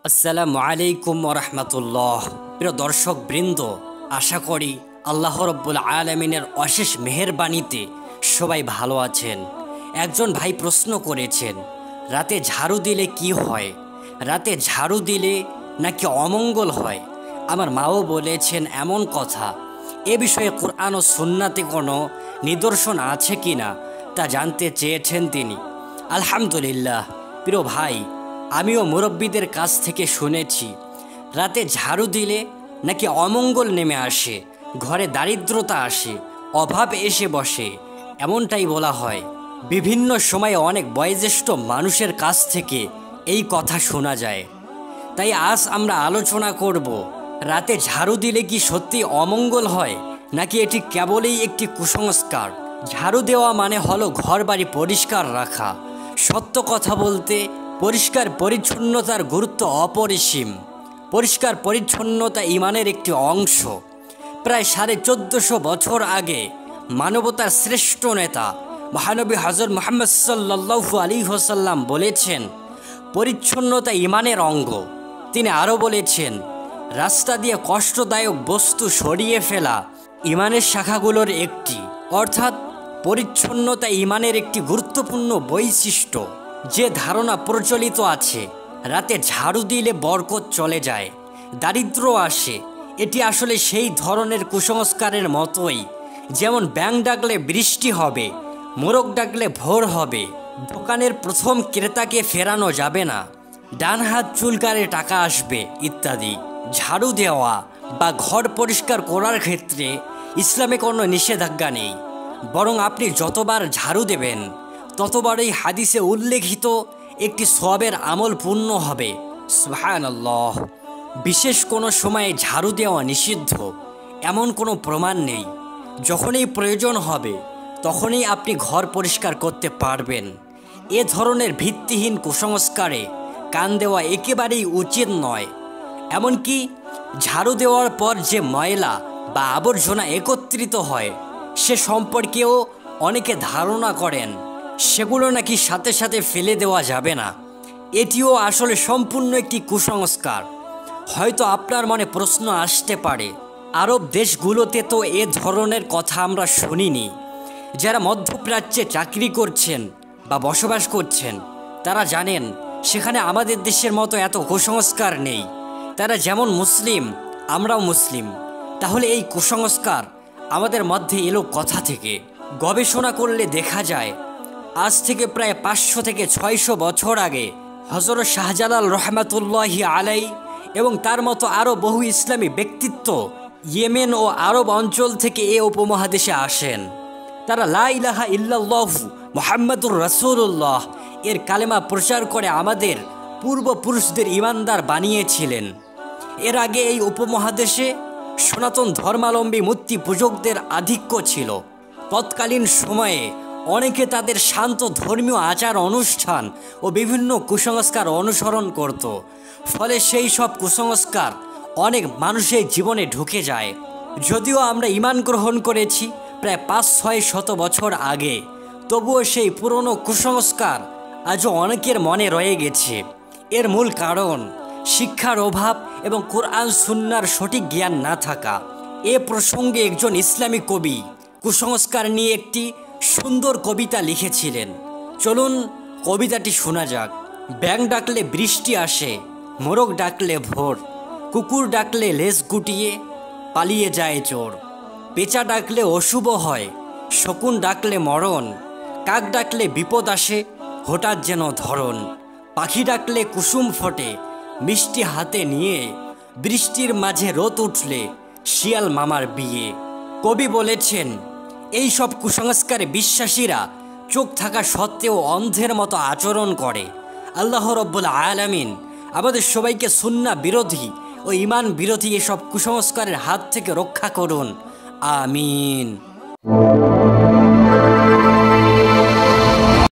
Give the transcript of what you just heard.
আসসালামু আলাইকুম ওয়া রাহমাতুল্লাহ। প্রিয় দর্শক বৃন্দ, আশা করি আল্লাহ রাব্বুল আলামিনের অশেষ মেহেরবানিতে সবাই ভালো আছেন। একজন ভাই প্রশ্ন করেছেন, রাতে ঝাড়ু দিলে কি হয়? রাতে ঝাড়ু দিলে নাকি অমঙ্গল হয়? আমার মাও বলেছেন এমন কথা। এ বিষয়ে কোরআন ও সুন্নাতে কোনো নিদর্শন আছে কি না তা জানতে চেয়েছেন তিনি। আলহামদুলিল্লাহ প্রিয় ভাই, আমিও মুরব্বীদের কাছ থেকে শুনেছি রাতে ঝাড়ু দিলে নাকি অমঙ্গল নেমে আসে, ঘরে দারিদ্রতা আসে, অভাব এসে বসে, এমনটাই বলা হয়। বিভিন্ন সময়ে অনেক বয়োজ্যেষ্ঠ মানুষের কাছ থেকে এই কথা শোনা যায়। তাই আজ আমরা আলোচনা করব, রাতে ঝাড়ু দিলে কি সত্যি অমঙ্গল হয় নাকি এটি কেবলই একটি কুসংস্কার। ঝাড়ু দেওয়া মানে হলো ঘর বাড়ি পরিষ্কার রাখা। সত্য কথা বলতে পরিষ্কার পরিচ্ছন্নতার গুরুত্ব অপরিসীম। পরিষ্কার পরিচ্ছন্নতা ঈমানের একটি অংশ। প্রায় 1450 বছর আগে মানবতার শ্রেষ্ঠ নেতা মহানবী হযরত মুহাম্মদ সাল্লাল্লাহু আলাইহি ওয়াসাল্লাম বলেছেন, পরিচ্ছন্নতা ঈমানের অঙ্গ। তিনি আরও বলেছেন, রাস্তা দিয়ে কষ্টদায়ক বস্তু সরিয়ে ফেলা ঈমানের শাখাগুলোর একটি। অর্থাৎ পরিচ্ছন্নতা ঈমানের একটি গুরুত্বপূর্ণ বৈশিষ্ট্য। যে ধারণা প্রচলিত আছে রাতে ঝাড়ু দিলে বরকত চলে যায়, দারিদ্র্য আসে, এটি আসলে সেই ধরনের কুসংস্কারের মতোই। যেমন ব্যাঙ ডাকলে বৃষ্টি হবে, মোরগ ডাকলে ভোর হবে, দোকানের প্রথম ক্রেতাকে ফেরানো যাবে না, ডান হাত চুলকালে টাকা আসবে ইত্যাদি। ঝাড়ু দেওয়া বা ঘর পরিষ্কার করার ক্ষেত্রে ইসলামে কোনো নিষেধাজ্ঞা নেই, বরং আপনি যতবার ঝাড়ু দেবেন ততবারই হাদিসে উল্লেখিত একটি সওয়াবের আমল পূর্ণ হবে। সুবহানাল্লাহ। বিশেষ কোনো সময়ে ঝাড়ু দেওয়া নিষিদ্ধ এমন কোনো প্রমাণ নেই। যখনই প্রয়োজন হবে তখনই আপনি ঘর পরিষ্কার করতে পারবেন। এ ধরনের ভিত্তিহীন কুসংস্কারে কান দেওয়া একেবারেই উচিত নয়। এমনকি ঝাড়ু দেওয়ার পর যে ময়লা বা আবর্জনা একত্রিত হয় সে সম্পর্কেও অনেকে ধারণা করেন সেগুলো নাকি সাথে সাথে ফেলে দেওয়া যাবে না। এটিও আসলে সম্পূর্ণ একটি কুসংস্কার। হয়তো আপনার মনে প্রশ্ন আসতে পারে, আরব দেশগুলোতে তো এ ধরনের কথা আমরা শুনিনি। যারা মধ্যপ্রাচ্যে চাকরি করছেন বা বসবাস করছেন তারা জানেন সেখানে আমাদের দেশের মতো এত কুসংস্কার নেই। তারা যেমন মুসলিম আমরাও মুসলিম। তাহলে এই কুসংস্কার আমাদের মধ্যে এলো কথা থেকে? গবেষণা করলে দেখা যায় আজ থেকে প্রায় 500 থেকে 600 বছর আগে হযরত শাহজালাল রহমাতুল্লাহি আলাইহি এবং তার মতো আরও বহু ইসলামী ব্যক্তিত্ব ইয়েমেন ও আরব অঞ্চল থেকে এ উপমহাদেশে আসেন। তারা লা ইলাহা ইল্লাল্লাহু মুহাম্মাদুর রাসূলুল্লাহ এর কালেমা প্রচার করে আমাদের পূর্বপুরুষদের ঈমানদার বানিয়েছিলেন। এর আগে এই উপমহাদেশে সনাতন ধর্মাবলম্বী মূর্তি পূজকদের আধিক্য ছিল। তৎকালীন সময়ে অনেকে তাদের শান্ত ধর্মীয় আচার অনুষ্ঠান ও বিভিন্ন কুসংস্কার অনুসরণ করত। ফলে সেই সব কুসংস্কার অনেক মানুষের জীবনে ঢুকে যায়। যদিও আমরা ঈমান গ্রহণ করেছি প্রায় 500 শত বছর আগে, তবুও সেই পুরনো কুসংস্কার আজও অনেকের মনে রয়ে গেছে। এর মূল কারণ শিক্ষার অভাব এবং কোরআন সুন্নাহর সঠিক জ্ঞান না থাকা। এ প্রসঙ্গে একজন ইসলামী কবি কুসংস্কার নিয়ে একটি সুন্দর কবিতা লিখেছিলেন। চলুন কবিতাটি শোনা যাক। ব্যাঙ ডাকলে বৃষ্টি আসে, মোরগ ডাকলে ভোর, কুকুর ডাকলে লেজ গুটিয়ে পালিয়ে যায় চোর, পেঁচা ডাকলে অশুভ হয়, শকুন ডাকলে মরণ, কাক ডাকলে বিপদ আসে হঠাৎ যেন ধরন, পাখি ডাকলে কুসুম ফোটে মিষ্টি হাতে নিয়ে, বৃষ্টির মাঝে রোদ উঠলে শিয়াল মামার বিয়ে। কবি বলেছেন, এই সব কুসংস্কারে বিশ্বাসীরা চোখ থাকা সত্ত্বেও অন্ধের মতো আচরণ করে। আল্লাহ রাব্বুল আলামিন আমাদের সবাইকে সুন্নাহ বিরোধী ও ঈমান বিরোধী এসব কুসংস্কারের হাত থেকে রক্ষা করুন। আমিন।